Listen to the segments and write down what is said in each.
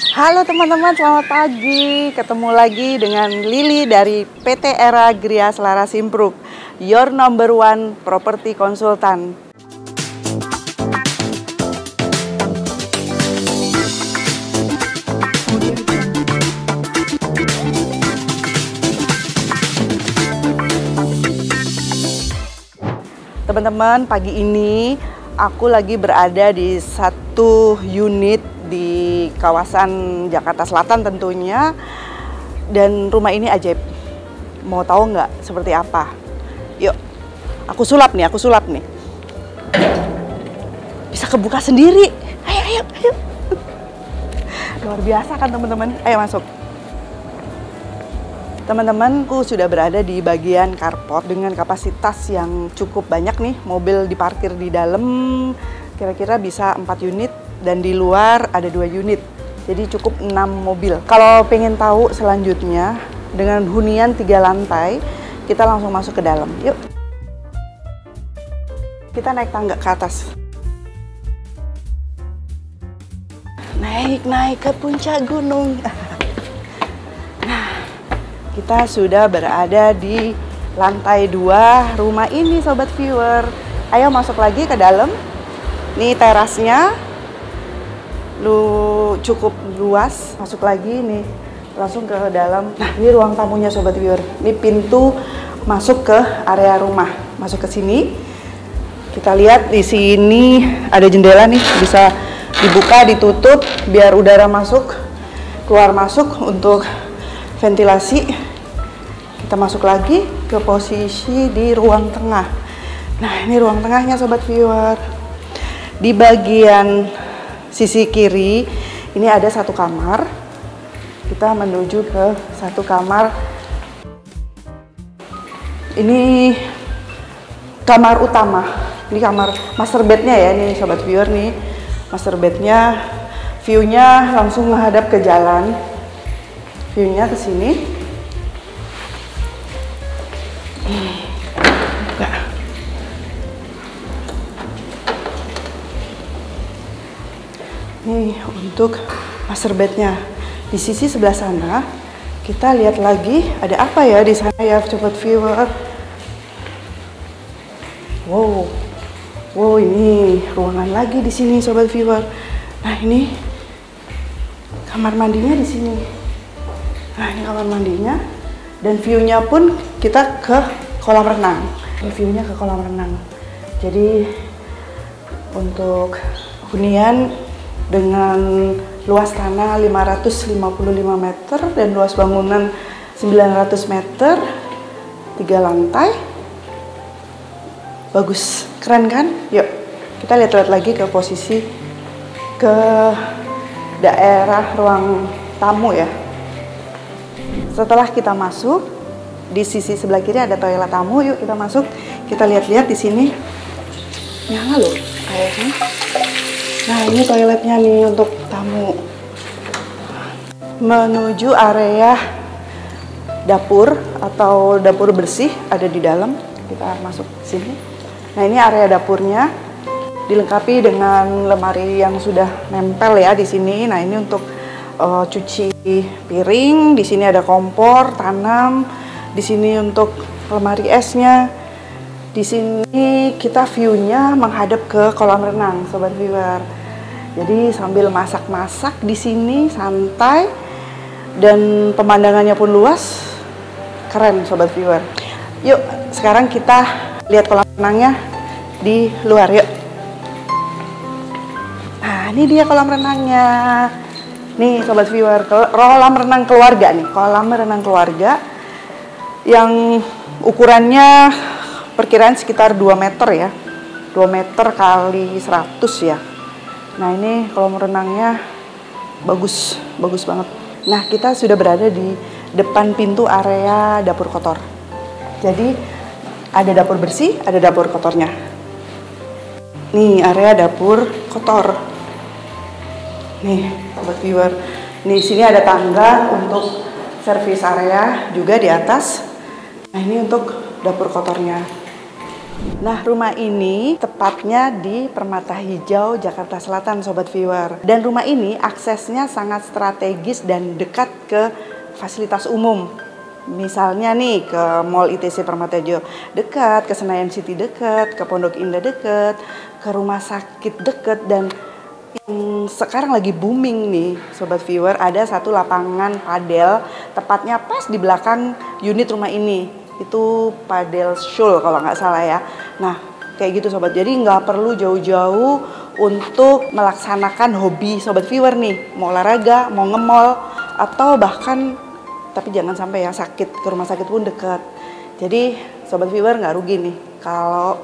Halo teman-teman, selamat pagi. Ketemu lagi dengan Lili dari PT Era Gria Selaras Improve, your number one property consultant. Teman-teman, pagi ini aku lagi berada di satu unit di kawasan Jakarta Selatan tentunya. Dan rumah ini ajaib. Mau tahu nggak seperti apa? Yuk, aku sulap nih. Bisa kebuka sendiri. Ayo. Luar biasa kan teman-teman? Ayo masuk. Teman-temanku sudah berada di bagian carport dengan kapasitas yang cukup banyak nih. Mobil diparkir di dalam kira-kira bisa 4 unit dan di luar ada 2 unit. Jadi cukup 6 mobil. Kalau pengen tahu selanjutnya dengan hunian 3 lantai, kita langsung masuk ke dalam. Yuk. Kita naik tangga ke atas. Naik ke puncak gunung. Kita sudah berada di lantai 2 rumah ini sobat viewer. Ayo masuk lagi ke dalam. Nih terasnya cukup luas. Masuk lagi nih langsung ke dalam. Nah, ini ruang tamunya sobat viewer. Ini pintu masuk ke area rumah. Masuk ke sini. Kita lihat di sini ada jendela nih, bisa dibuka, ditutup biar udara masuk, keluar masuk untuk ventilasi. Kita masuk lagi ke posisi di ruang tengah. Nah, ini ruang tengahnya sobat viewer. Di bagian sisi kiri ini ada satu kamar. Kita menuju ke satu kamar. Ini kamar utama. Ini kamar master bednya ya, nih sobat viewer nih. Master bednya, view-nya langsung menghadap ke jalan. View-nya ke sini. Buka. Nih untuk master bednya. Di sisi sebelah sana kita lihat lagi ada apa ya di sana ya sobat viewer. Wow, ini ruangan lagi di sini sobat viewer. Nah, ini kamar mandinya di sini. Nah, ini kamar mandinya dan view-nya pun kita ke kolam renang. Ini view-nya ke kolam renang. Jadi untuk hunian dengan luas tanah 555 meter dan luas bangunan 900 meter, 3 lantai. Bagus, keren kan? Yuk, kita lihat-lihat lagi ke posisi ke daerah ruang tamu ya. Setelah kita masuk, di sisi sebelah kiri ada toilet tamu. Yuk kita masuk, kita lihat-lihat di sini. Nyala loh kayaknya. Nah, ini toiletnya nih untuk tamu. Menuju area dapur atau dapur bersih ada di dalam. Kita masuk sini. Nah, ini area dapurnya dilengkapi dengan lemari yang sudah nempel ya di sini. Nah, ini untuk cuci piring. Di sini ada kompor tanam. Di sini untuk lemari esnya. Di sini kita view-nya menghadap ke kolam renang, sobat viewer. Jadi sambil masak-masak di sini santai dan pemandangannya pun luas. Keren sobat viewer. Yuk, sekarang kita lihat kolam renangnya di luar yuk. Nah, ini dia kolam renangnya. Nih sobat viewer, kolam renang keluarga nih, kolam renang keluarga yang ukurannya perkiraan sekitar 2 meter ya. 2 meter kali 100 ya. Nah, ini kolam renangnya bagus banget. Nah, kita sudah berada di depan pintu area dapur kotor. Jadi ada dapur bersih, ada dapur kotornya. Nih area dapur kotor. Nih sobat viewer. Nih sini ada tangga untuk servis area juga di atas. Nah, ini untuk dapur kotornya. Nah, rumah ini tepatnya di Permata Hijau, Jakarta Selatan, Sobat Viewer. Dan rumah ini aksesnya sangat strategis dan dekat ke fasilitas umum. Misalnya nih ke Mall ITC Permata Hijau dekat, ke Senayan City dekat, ke Pondok Indah dekat, ke rumah sakit dekat, dan yang sekarang lagi booming nih Sobat Viewer, ada satu lapangan padel tepatnya pas di belakang unit rumah ini. Itu padel shul kalau nggak salah ya. Nah kayak gitu Sobat, jadi nggak perlu jauh-jauh untuk melaksanakan hobi Sobat Viewer nih. Mau olahraga, mau nge-mall, atau bahkan, tapi jangan sampai ya, sakit, ke rumah sakit pun dekat. Jadi Sobat Viewer nggak rugi nih kalau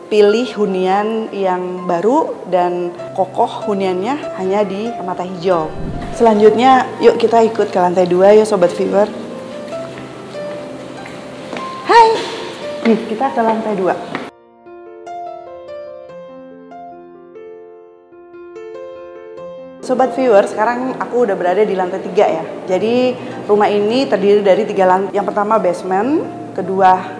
pilih hunian yang baru dan kokoh huniannya hanya di Permata Hijau. Selanjutnya yuk kita ikut ke lantai 2 ya Sobat Viewer. Hai, nih kita ke lantai 2. Sobat Viewer, sekarang aku udah berada di lantai 3 ya. Jadi rumah ini terdiri dari 3 lantai. Yang pertama basement, kedua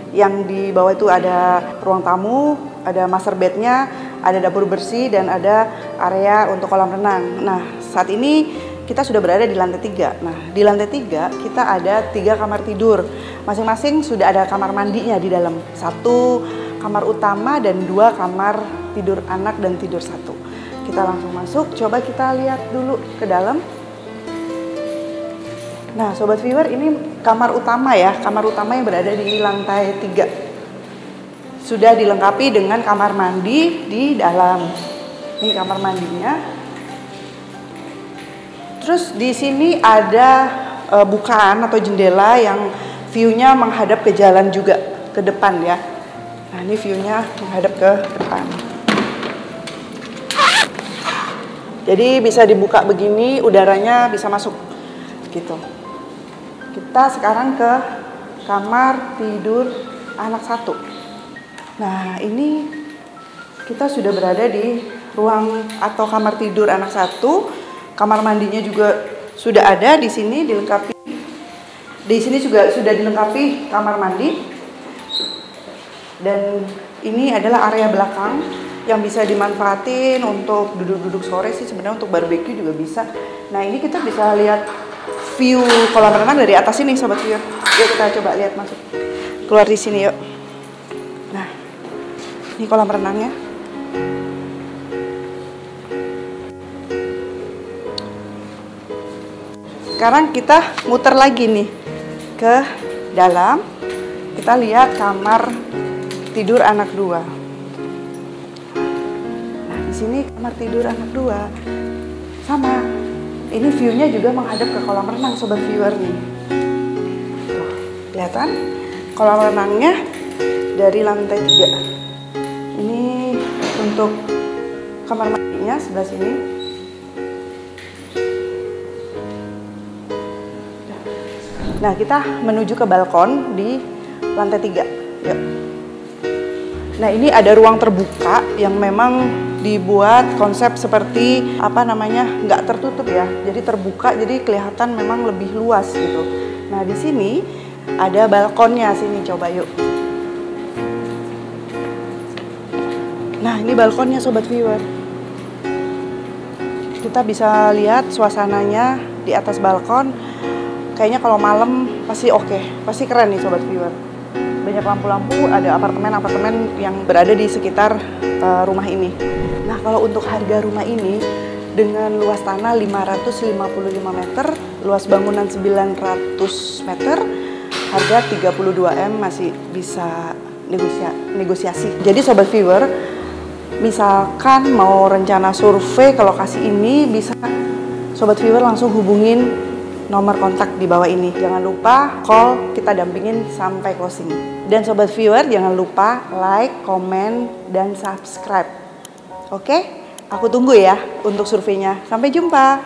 yang di bawah itu ada ruang tamu, ada master bednya, ada dapur bersih, dan ada area untuk kolam renang. Nah, saat ini kita sudah berada di lantai 3. Nah, di lantai 3 kita ada 3 kamar tidur. Masing-masing sudah ada kamar mandinya di dalam. 1 kamar utama dan 2 kamar tidur anak dan tidur 1. Kita langsung masuk, coba kita lihat dulu ke dalam. Nah, Sobat Viewer, ini kamar utama ya, kamar utama yang berada di lantai 3. Sudah dilengkapi dengan kamar mandi di dalam. Ini kamar mandinya. Terus di sini ada bukaan atau jendela yang view-nya menghadap ke jalan juga, ke depan ya. Nah, ini view-nya menghadap ke depan. Jadi bisa dibuka begini, udaranya bisa masuk gitu. Kita sekarang ke kamar tidur anak 1. Nah, ini kita sudah berada di ruang atau kamar tidur anak 1. Kamar mandinya juga sudah ada di sini, dilengkapi. Di sini juga sudah dilengkapi kamar mandi. Dan ini adalah area belakang yang bisa dimanfaatin untuk duduk-duduk sore sih, sebenarnya untuk barbeque juga bisa. Nah, ini kita bisa lihat view kolam renang dari atas ini Sobat Viewer. Yuk kita coba lihat masuk. Keluar di sini yuk. Nah, ini kolam renangnya. Sekarang kita muter lagi nih ke dalam. Kita lihat kamar tidur anak 2. Nah, di sini kamar tidur anak 2. Sama. Ini view-nya juga menghadap ke kolam renang Sobat Viewer nih. Tuh, kelihatan kolam renangnya dari lantai 3. Ini untuk kamar mandinya sebelah sini. Nah, kita menuju ke balkon di lantai 3. Yuk. Nah, ini ada ruang terbuka yang memang dibuat konsep seperti apa namanya, nggak tertutup ya. Jadi terbuka, jadi kelihatan memang lebih luas gitu. Nah, di sini ada balkonnya, sini coba yuk. Nah, ini balkonnya Sobat Viewer. Kita bisa lihat suasananya di atas balkon. Kayaknya kalau malam pasti oke, pasti keren nih Sobat Viewer. Banyak lampu-lampu, ada apartemen-apartemen yang berada di sekitar rumah ini. Nah, kalau untuk harga rumah ini dengan luas tanah 555 meter, luas bangunan 900 meter, harga 32M masih bisa negosiasi. Jadi Sobat Viewer, misalkan mau rencana survei ke lokasi ini, bisa Sobat Viewer langsung hubungin nomor kontak di bawah ini. Jangan lupa call, kita dampingin sampai closing. Dan Sobat Viewer, jangan lupa like, komen, dan subscribe. Oke? Aku tunggu ya untuk surveinya. Sampai jumpa.